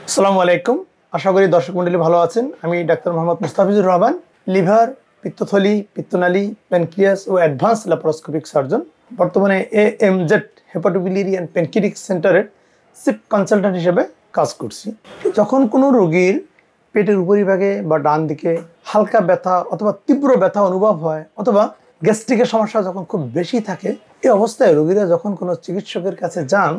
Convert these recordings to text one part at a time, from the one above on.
আসসালামু আলাইকুম। আশা করি দর্শক মণ্ডলী ভালো আছেন। আমি ডাক্তার মোহাম্মদ মুস্তাফিজুর রহমান, লিভার, পিত্তথলি, পিত্তনালী, প্যানক্রিয়াস ও অ্যাডভান্স ল্যাপারোস্কোপিক সার্জন। বর্তমানে AMZ হেপাটোবিলিয়ারি অ্যান্ড প্যানক্রিয়াটিক সেন্টারের চিফ কনসালট্যান্ট হিসেবে কাজ করছি। যখন কোনো রোগীর পেটের উপরিভাগে বা ডান দিকে হালকা ব্যথা অথবা তীব্র ব্যথা অনুভব হয় অথবা গ্যাস্ট্রিকের সমস্যা যখন খুব বেশি থাকে, এই অবস্থায় রোগীরা যখন কোনো চিকিৎসকের কাছে যান,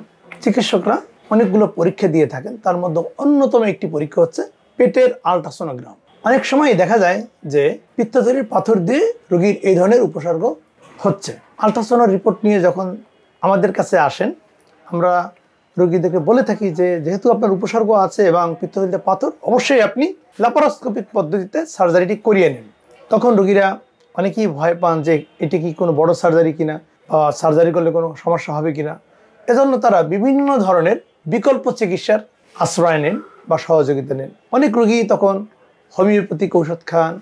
চিকিৎসকরা অনেকগুলো পরীক্ষা দিয়ে থাকেন। তার মধ্যে অন্যতম একটি পরীক্ষা হচ্ছে পেটের আল্ট্রাসোনোগ্রাম। অনেক সময় দেখা যায় যে পিত্তথলির পাথর দিয়ে রোগীর এই ধরনের উপসর্গ হচ্ছে। আল্ট্রাসোনোর রিপোর্ট নিয়ে যখন আমাদের কাছে আসেন, আমরা রোগীদেরকে বলে থাকি যে যেহেতু আপনার উপসর্গ আছে এবং পিত্তথলিতে পাথর, অবশ্যই আপনি ল্যাপারোস্কোপিক পদ্ধতিতে সার্জারিটি করিয়ে নিন। তখন রোগীরা অনেকেই ভয় পান যে এটি কি কোনো বড় সার্জারি কিনা বা সার্জারি করলে কোনো সমস্যা হবে কিনা। এজন্য তারা বিভিন্ন ধরনের বিকল্প চিকিৎসার আশ্রয় নেন বা সহযোগিতা নেন। অনেক রোগী তখন হোমিওপ্যাথিক ঔষধ খান,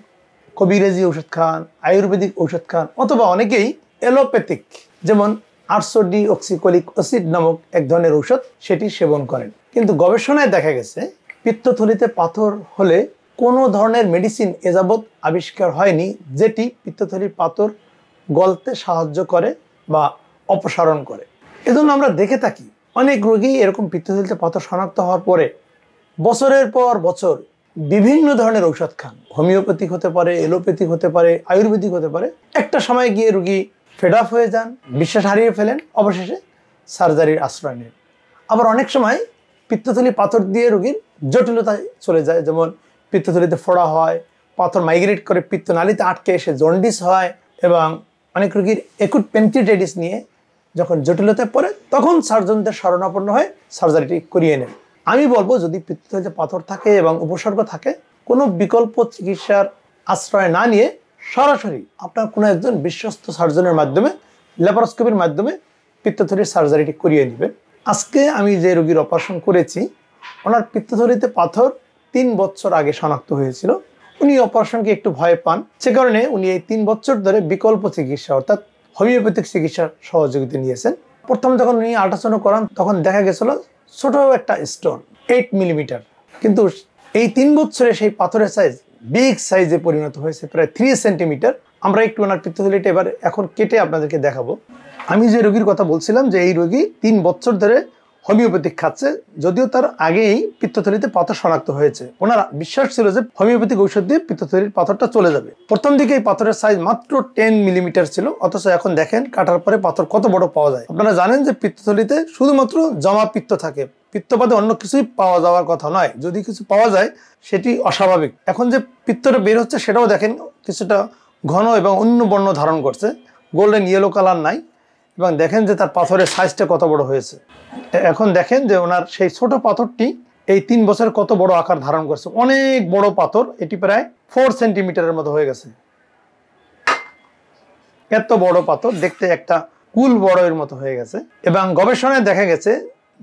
কবিরাজি ঔষধ খান, আয়ুর্বেদিক ঔষধ খান, অথবা অনেকেই এলোপ্যাথিক, যেমন আরসোডিঅক্সিকোলিক অ্যাসিড নামক এক ধরনের ঔষধ, সেটি সেবন করেন। কিন্তু গবেষণায় দেখা গেছে পিত্তথলিতে পাথর হলে কোনো ধরনের মেডিসিন এযাবৎ আবিষ্কার হয়নি যেটি পিত্তথলির পাথর গলতে সাহায্য করে বা অপসারণ করে। এজন্য আমরা দেখে থাকি অনেক রোগী এরকম পিত্তথলিতে পাথর শনাক্ত হওয়ার পরে বছরের পর বছর বিভিন্ন ধরনের ঔষধ খান। হোমিওপ্যাথিক হতে পারে, এলোপ্যাথিক হতে পারে, আয়ুর্বেদিক হতে পারে। একটা সময় গিয়ে রোগী ফেড আপ হয়ে যান, বিশ্বাস হারিয়ে ফেলেন, অবশেষে সার্জারির আশ্রয় নেন। আবার অনেক সময় পিত্তথলি পাথর দিয়ে রোগীর জটিলতায় চলে যায়, যেমন পিত্তথলিতে ফোড়া হয়, পাথর মাইগ্রেট করে পিত্তনালীতে আটকে এসে জন্ডিস হয়, এবং অনেক রোগীর একুট পেনক্রিয়াটাইটিস নিয়ে যখন জটিলতায় পড়ে তখন সার্জনদের শরণাপন্ন হয়ে সার্জারিটি করিয়ে নেন। আমি বলবো, যদি পিত্তথলিতে পাথর থাকে এবং উপসর্গ থাকে, কোনো বিকল্প চিকিৎসার আশ্রয় না নিয়ে সরাসরি আপনার কোনো একজন বিশ্বস্ত সার্জনের মাধ্যমে, ল্যাপারোস্কোপির মাধ্যমে পিত্তথলির সার্জারিটি করিয়ে নেবেন। আজকে আমি যে রোগীর অপারেশন করেছি, ওনার পিত্তথলিতে পাথর 3 বছর আগে শনাক্ত হয়েছিল। উনি অপারেশনকে একটু ভয় পান, সে কারণে উনি এই 3 বছর ধরে বিকল্প চিকিৎসা অর্থাৎ হোমিওপ্যাথিক চিকিৎসার সহযোগিতা নিয়েছেন। প্রথমে যখন উনি আল্ট্রাসাউন্ড করান তখন দেখা গেছিল ছোট একটা স্টোন 8 মিলিমিটার, কিন্তু এই 3 বছরে সেই পাথরের সাইজ বিগ সাইজে পরিণত হয়েছে, প্রায় 3 সেন্টিমিটার। আমরা একটু ওনার পিত্তথলিটা এখন কেটে আপনাদেরকে দেখাবো। আমি যে রোগীর কথা বলছিলাম যে এই রোগী 3 বছর ধরে হোমিওপ্যাথিক খাচ্ছে, যদিও তার আগেই পিত্তথলিতে পাথর শনাক্ত হয়েছে। ওনার বিশ্বাস ছিল যে হোমিওপ্যাথিক ঔষধ দিয়ে পিত্তথলির পাথরটা চলে যাবে। প্রথম দিকে এই পাথরের সাইজ মাত্র 10 মিলিমিটার ছিল, অথচ এখন দেখেন কাটার পরে পাথর কত বড় পাওয়া যায়। আপনারা জানেন যে পিত্তথলিতে শুধুমাত্র জমা পিত্ত থাকে, পিত্তবাদে অন্য কিছুই পাওয়া যাওয়ার কথা নয়। যদি কিছু পাওয়া যায় সেটি অস্বাভাবিক। এখন যে পিত্তটা বের হচ্ছে সেটাও দেখেন কিছুটা ঘন এবং অন্য বর্ণ ধারণ করছে, গোল্ডেন ইয়েলো কালার নাই। এবং দেখেন যে তার পাথরের সাইজটা কত বড় হয়েছে। এখন দেখেন যে ওনার সেই ছোট পাথরটি এই 3 বছরে কত বড় আকার ধারণ করছে। অনেক বড় পাথর, এটি প্রায় 4 সেন্টিমিটারের মতো হয়ে গেছে। এত বড় পাথর দেখতে একটা কুল বড়ের মতো হয়ে গেছে। এবং গবেষণায় দেখা গেছে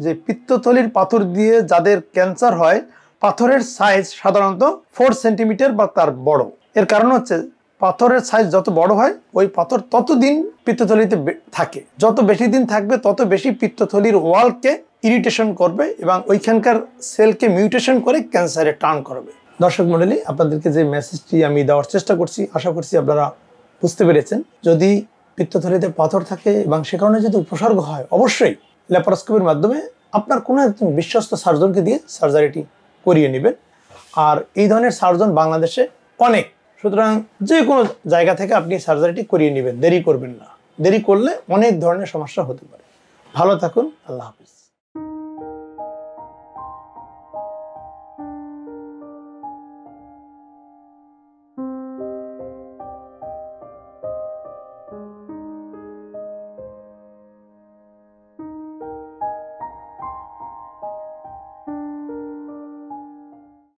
যে পিত্তথলির পাথর দিয়ে যাদের ক্যান্সার হয়, পাথরের সাইজ সাধারণত 4 সেন্টিমিটার বা তার বড়। এর কারণ হচ্ছে পাথরের সাইজ যত বড় হয় ওই পাথর ততদিন পিত্তথলিতে থাকে, যত বেশি দিন থাকবে তত বেশি পিত্তথলির ওয়ালকে ইরিটেশন করবে এবং ওইখানকার সেলকে মিউটেশন করে ক্যান্সারে টার্ন করবে। দর্শক মণ্ডলী, আপনাদেরকে যে মেসেজটি আমি দেওয়ার চেষ্টা করছি, আশা করছি আপনারা বুঝতে পেরেছেন। যদি পিত্তথলিতে পাথর থাকে এবং সে কারণে যদি উপসর্গ হয়, অবশ্যই ল্যাপারোস্কোপির মাধ্যমে আপনার কোনো একজন বিশ্বস্ত সার্জনকে দিয়ে সার্জারিটি করিয়ে নেবেন। আর এই ধরনের সার্জন বাংলাদেশে অনেক, সুতরাং যে কোনো জায়গা থেকে আপনি সার্জারিটি করিয়ে নেবেন, দেরি করবেন না। দেরি করলে অনেক ধরনের সমস্যা হতে পারে। ভালো থাকুন, আল্লাহ হাফিজ।